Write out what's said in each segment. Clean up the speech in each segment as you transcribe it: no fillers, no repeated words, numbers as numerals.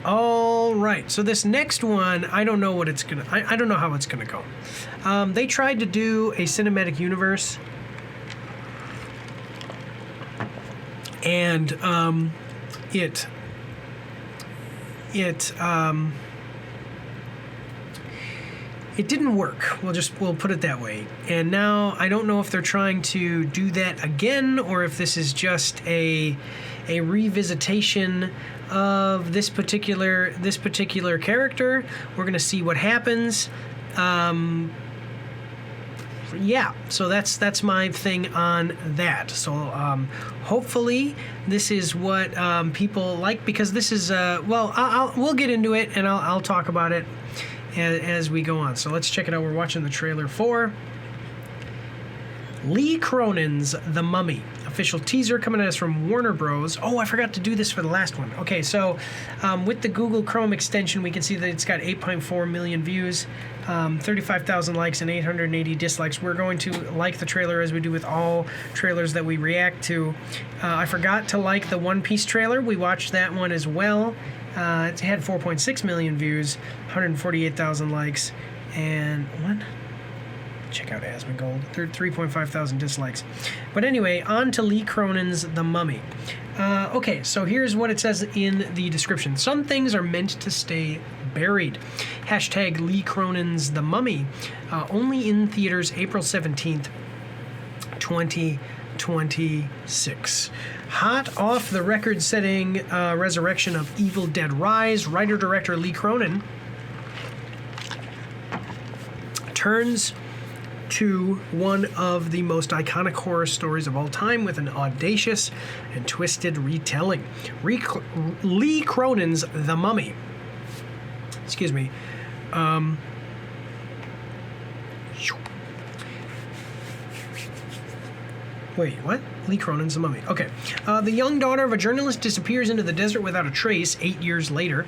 All right, so this next one, I don't know what it's gonna. I don't know how it's gonna go. They tried to do a cinematic universe, and it didn't work. We'll put it that way. And now I don't know if they're trying to do that again or if this is just a revisitation of this particular character. We're gonna see what happens. Yeah, so that's my thing on that. So hopefully this is what people like, because this is we'll get into it and I'll talk about it as we go on. So let's check it out. We're watching the trailer for Lee Cronin's The Mummy. Official teaser coming at us from Warner Bros. Oh, I forgot to do this for the last one. Okay, so with the Google Chrome extension, we can see that it's got 8.4 million views, 35,000 likes, and 880 dislikes. We're going to like the trailer as we do with all trailers that we react to. I forgot to like the One Piece trailer. We watched that one as well. It had 4.6 million views, 148,000 likes, and what? Check out Asmongold, 3.5 thousand dislikes. But anyway, on to Lee Cronin's The Mummy. Okay, so here's what it says in the description. Some things are meant to stay buried. Hashtag Lee Cronin's The Mummy. Only in theaters April 17th, 2026. Hot off the record-setting resurrection of Evil Dead Rise, writer-director Lee Cronin turns to one of the most iconic horror stories of all time with an audacious and twisted retelling. Lee Cronin's The Mummy. Excuse me. Wait, what? Lee Cronin's The Mummy. Okay. The young daughter of a journalist disappears into the desert without a trace 8 years later.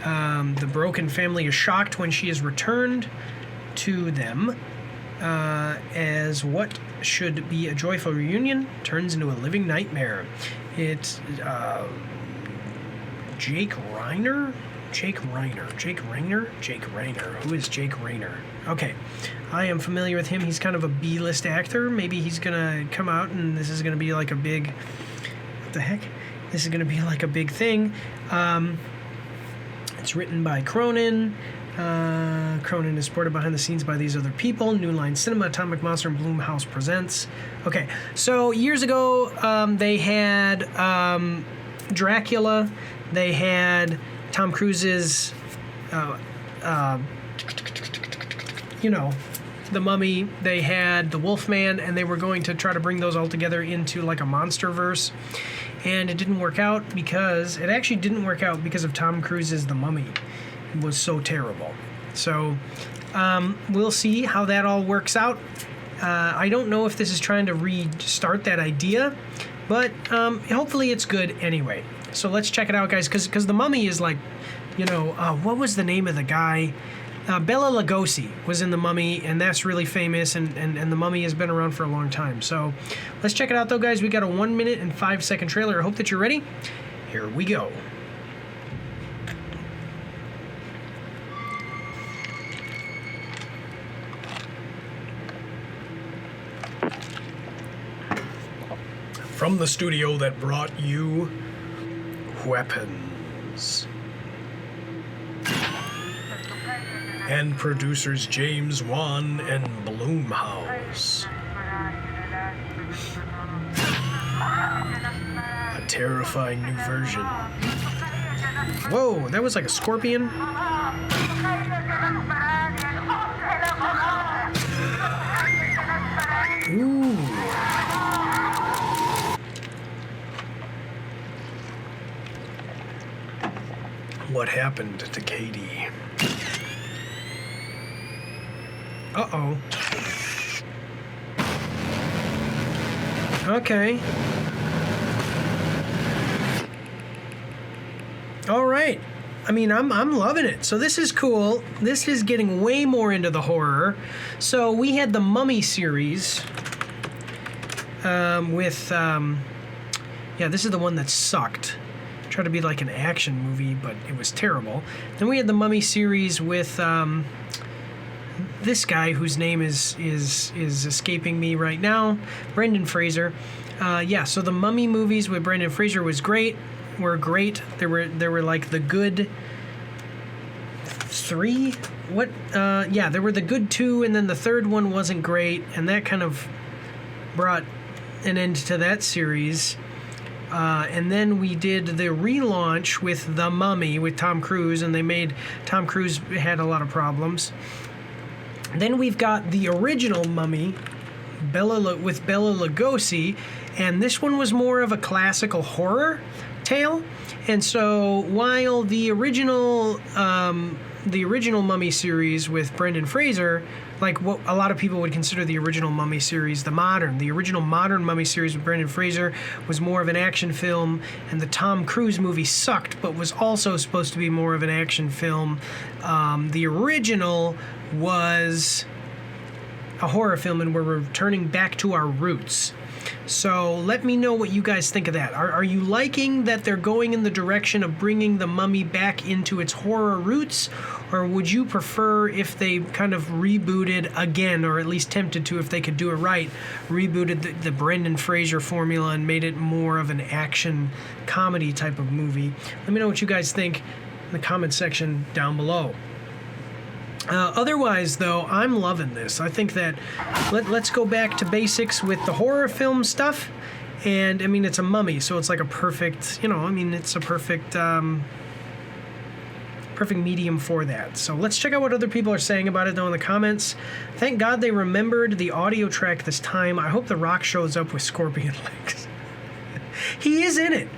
The broken family is shocked when she is returned to them, as what should be a joyful reunion turns into a living nightmare. It's Jake Reiner? Jake Reiner. Who is Jake Reiner? Okay, I am familiar with him. He's kind of a B-list actor. Maybe he's gonna come out and this is gonna be like a big... What the heck? This is gonna be like a big thing. It's written by Cronin. Cronin is supported behind the scenes by these other people: New Line Cinema, Atomic Monster, and Blumhouse Presents. Okay, so years ago, they had Dracula. They had Tom Cruise's, The Mummy. They had The Wolfman, and they were going to try to bring those all together into like a monster verse. And it didn't work out because of Tom Cruise's The Mummy. It was so terrible. So we'll see how that all works out. I don't know if this is trying to restart that idea, but hopefully it's good anyway. So let's check it out, guys, because The Mummy is like, what was the name of the guy? Bela Lugosi was in The Mummy, and that's really famous, and The Mummy has been around for a long time. So let's check it out, though, guys. We got a 1 minute and 5 second trailer. I hope that you're ready. Here we go. From the studio that brought you Weapons, and producers James Wan and Blumhouse. A terrifying new version. Whoa, that was like a scorpion. Ooh. What happened to Katie? Uh-oh. Okay. All right. I mean, I'm loving it. So this is cool. This is getting way more into the horror. So we had the Mummy series with, yeah, this is the one that sucked. tried to be like an action movie, but it was terrible. Then we had the Mummy series with this guy whose name is escaping me right now, Brendan Fraser. So the Mummy movies with Brendan Fraser were great. There were like the good 3. There were the good 2, and then the third one wasn't great, and that kind of brought an end to that series. And then we did the relaunch with The Mummy with Tom Cruise, and Tom Cruise had a lot of problems. Then we've got the original Mummy with Bela Lugosi, and this one was more of a classical horror tale. And so while the original Mummy series with Brendan Fraser, like what a lot of people would consider the original Mummy series, the original modern Mummy series with Brendan Fraser was more of an action film, and the Tom Cruise movie sucked, but was also supposed to be more of an action film. The original was a horror film, and we're returning back to our roots. So let me know what you guys think of that. Are you liking that they're going in the direction of bringing the Mummy back into its horror roots? Or would you prefer if they kind of rebooted again, or at least attempted to, if they could do it right, rebooted the Brendan Fraser formula and made it more of an action comedy type of movie? Let me know what you guys think in the comment section down below. Otherwise, though, I'm loving this. I think that let's go back to basics with the horror film stuff. And, I mean, it's a mummy, so it's like a perfect, it's a perfect medium for that. So let's check out what other people are saying about it, though, in the comments. Thank God they remembered the audio track this time. I hope The Rock shows up with scorpion legs. He is in it.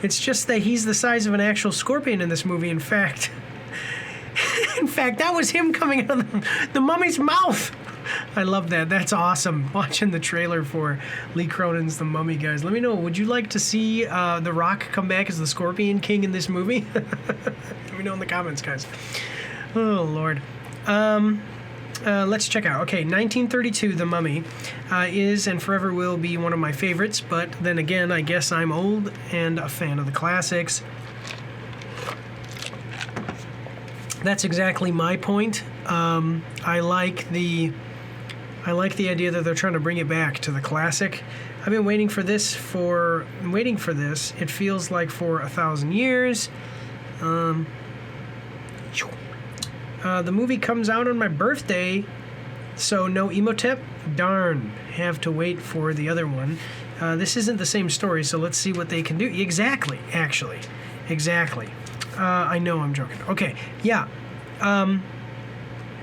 It's just that he's the size of an actual scorpion in this movie, in fact. In fact, that was him coming out of the mummy's mouth. I love that. That's awesome. Watching the trailer for Lee Cronin's The Mummy, guys. Let me know, would you like to see The Rock come back as the Scorpion King in this movie? Let me know in the comments, guys. Oh, Lord. Let's check out. Okay, 1932, The Mummy is and forever will be one of my favorites, but then again, I guess I'm old and a fan of the classics. That's exactly my point. I like the idea that they're trying to bring it back to the classic. I've been waiting for this. It feels like for 1,000 years. The movie comes out on my birthday, so no Emotep. Darn, have to wait for the other one. This isn't the same story, so let's see what they can do. Exactly. I know I'm joking. Okay, yeah. I'm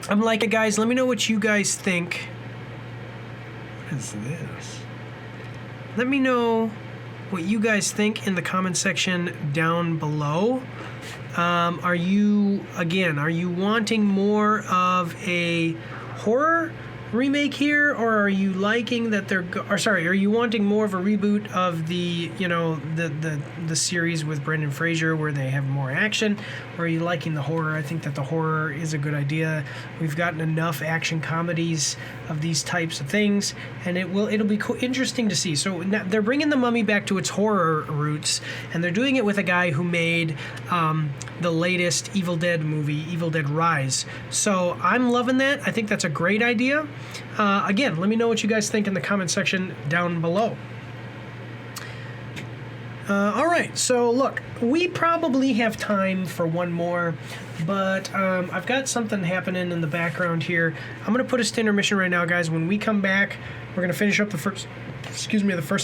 like, guys, let me know what you guys think. What is this? Let me know what you guys think in the comment section down below. Are you wanting more of a horror remake here, or are you liking that are you wanting more of a reboot of the series with Brendan Fraser where they have more action, or are you liking the horror? I think that the horror is a good idea. We've gotten enough action comedies of these types of things, and it'll be interesting to see. So now they're bringing The Mummy back to its horror roots, and they're doing it with a guy who made the latest Evil Dead movie, Evil Dead Rise. So I'm loving that. I think that's a great idea. Again, let me know what you guys think in the comment section down below. All right, so look, we probably have time for one more, but I've got something happening in the background here. I'm going to put us to intermission right now, guys. When we come back, we're going to finish up the first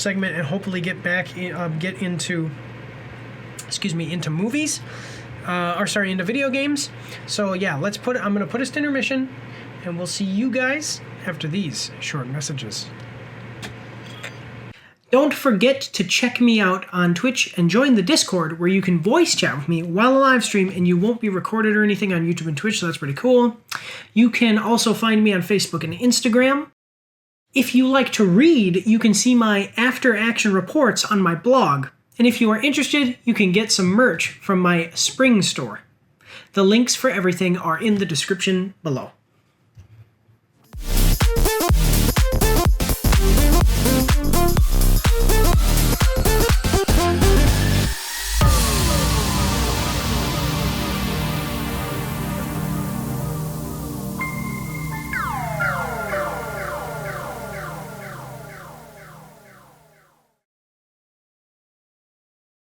segment and hopefully get into movies. Into video games. So yeah, I'm going to put us to intermission, and we'll see you guys after these short messages. Don't forget to check me out on Twitch and join the Discord, where you can voice chat with me while I live stream, and you won't be recorded or anything on YouTube and Twitch, so that's pretty cool. You can also find me on Facebook and Instagram. If you like to read, you can see my after-action reports on my blog. And if you are interested, you can get some merch from my spring store. The links for everything are in the description below.